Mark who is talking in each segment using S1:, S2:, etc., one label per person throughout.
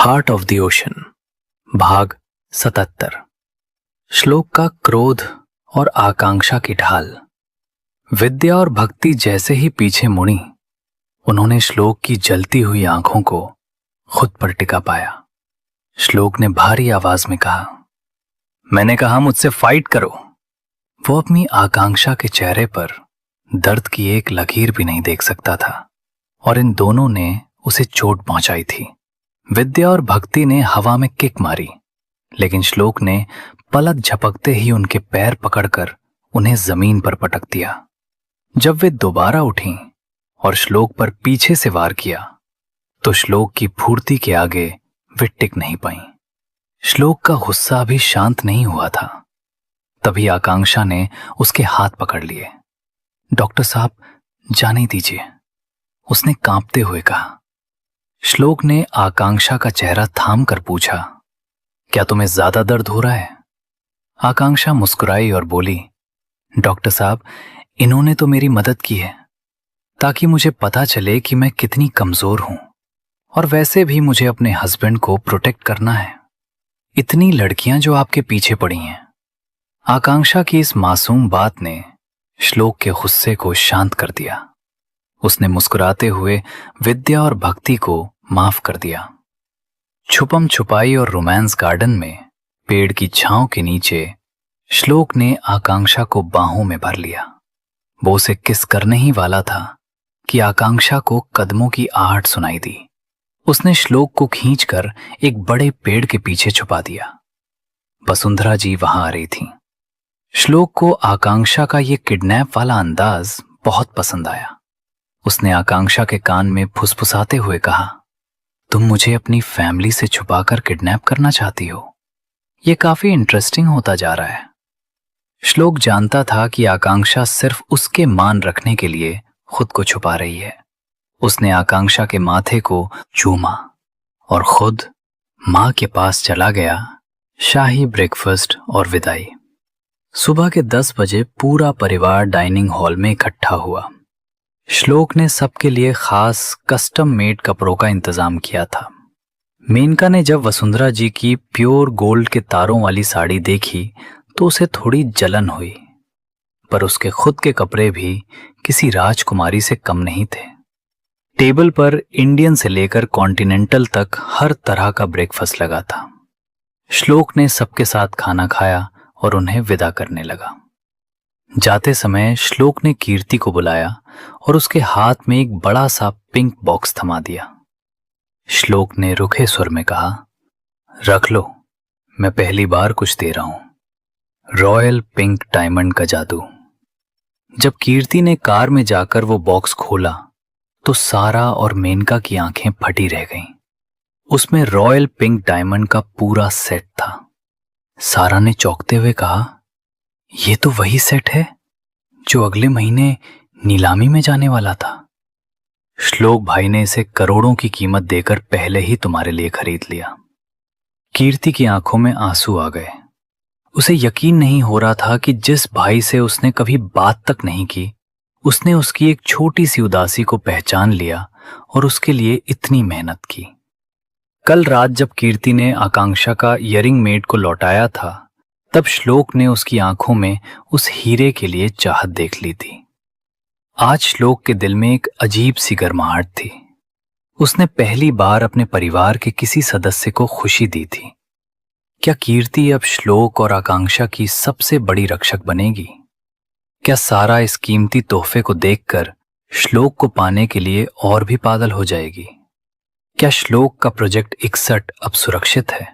S1: Heart of the ocean, भाग 77। श्लोक का क्रोध और आकांक्षा की ढाल। विद्या और भक्ति जैसे ही पीछे मुड़ी, उन्होंने श्लोक की जलती हुई आंखों को खुद पर टिका पाया। श्लोक ने भारी आवाज में कहा, मैंने कहा मुझसे फाइट करो। वो अपनी आकांक्षा के चेहरे पर दर्द की एक लकीर भी नहीं देख सकता था और इन दोनों ने उसे चोट पहुंचाई थी। विद्या और भक्ति ने हवा में किक मारी, लेकिन श्लोक ने पलक झपकते ही उनके पैर पकड़कर उन्हें जमीन पर पटक दिया। जब वे दोबारा उठीं और श्लोक पर पीछे से वार किया, तो श्लोक की फुर्ती के आगे वे टिक नहीं पाईं। श्लोक का गुस्सा अभी शांत नहीं हुआ था। तभी आकांक्षा ने उसके हाथ पकड़ लिए। डॉक्टर साहब, जाने दीजिए, उसने कांपते हुए कहा। श्लोक ने आकांक्षा का चेहरा थाम कर पूछा, क्या तुम्हें ज्यादा दर्द हो रहा है? आकांक्षा मुस्कुराई और बोली, डॉक्टर साहब, इन्होंने तो मेरी मदद की है ताकि मुझे पता चले कि मैं कितनी कमजोर हूं, और वैसे भी मुझे अपने हस्बैंड को प्रोटेक्ट करना है। इतनी लड़कियां जो आपके पीछे पड़ी हैं। आकांक्षा की इस मासूम बात ने श्लोक के गुस्से को शांत कर दिया। उसने मुस्कुराते हुए विद्या और भक्ति को माफ कर दिया। छुपम छुपाई और रोमांस गार्डन में पेड़ की छांव के नीचे श्लोक ने आकांक्षा को बाहों में भर लिया। वो उसे किस करने ही वाला था कि आकांक्षा को कदमों की आहट सुनाई दी। उसने श्लोक को खींचकर एक बड़े पेड़ के पीछे छुपा दिया। वसुंधरा जी वहां आ रही थीं। श्लोक को आकांक्षा का ये किडनैप वाला अंदाज बहुत पसंद आया। उसने आकांक्षा के कान में फुसफुसाते हुए कहा, तुम मुझे अपनी फैमिली से छुपाकर किडनैप करना चाहती हो? यह काफी इंटरेस्टिंग होता जा रहा है। श्लोक जानता था कि आकांक्षा सिर्फ उसके मान रखने के लिए खुद को छुपा रही है। उसने आकांक्षा के माथे को चूमा और खुद मां के पास चला गया। शाही ब्रेकफास्ट और विदाई। सुबह के 10 बजे पूरा परिवार डाइनिंग हॉल में इकट्ठा हुआ। श्लोक ने सबके लिए खास कस्टम मेड कपड़ों का इंतजाम किया था। मेनका ने जब वसुंधरा जी की प्योर गोल्ड के तारों वाली साड़ी देखी तो उसे थोड़ी जलन हुई, पर उसके खुद के कपड़े भी किसी राजकुमारी से कम नहीं थे। टेबल पर इंडियन से लेकर कॉन्टिनेंटल तक हर तरह का ब्रेकफास्ट लगा था। श्लोक ने सबके साथ खाना खाया और उन्हें विदा करने लगा। जाते समय श्लोक ने कीर्ति को बुलाया और उसके हाथ में एक बड़ा सा पिंक बॉक्स थमा दिया। श्लोक ने रुखे स्वर में कहा, रख लो, मैं पहली बार कुछ दे रहा हूं। रॉयल पिंक डायमंड का जादू। जब कीर्ति ने कार में जाकर वो बॉक्स खोला तो सारा और मेनका की आंखें फटी रह गईं। उसमें रॉयल पिंक डायमंड का पूरा सेट था। सारा ने चौंकते हुए कहा, ये तो वही सेट है जो अगले महीने नीलामी में जाने वाला था। श्लोक भाई ने इसे करोड़ों की कीमत देकर पहले ही तुम्हारे लिए खरीद लिया। कीर्ति की आंखों में आंसू आ गए। उसे यकीन नहीं हो रहा था कि जिस भाई से उसने कभी बात तक नहीं की, उसने उसकी एक छोटी सी उदासी को पहचान लिया और उसके लिए इतनी मेहनत की। कल रात जब कीर्ति ने आकांक्षा का इयरिंग मेड को लौटाया था, तब श्लोक ने उसकी आंखों में उस हीरे के लिए चाहत देख ली थी। आज श्लोक के दिल में एक अजीब सी गर्माहट थी। उसने पहली बार अपने परिवार के किसी सदस्य को खुशी दी थी। क्या कीर्ति अब श्लोक और आकांक्षा की सबसे बड़ी रक्षक बनेगी? क्या सारा इस कीमती तोहफे को देखकर श्लोक को पाने के लिए और भी पागल हो जाएगी? क्या श्लोक का प्रोजेक्ट 61 अब सुरक्षित है?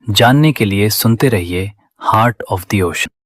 S1: जानने के लिए सुनते रहिए हार्ट ऑफ द ओशन।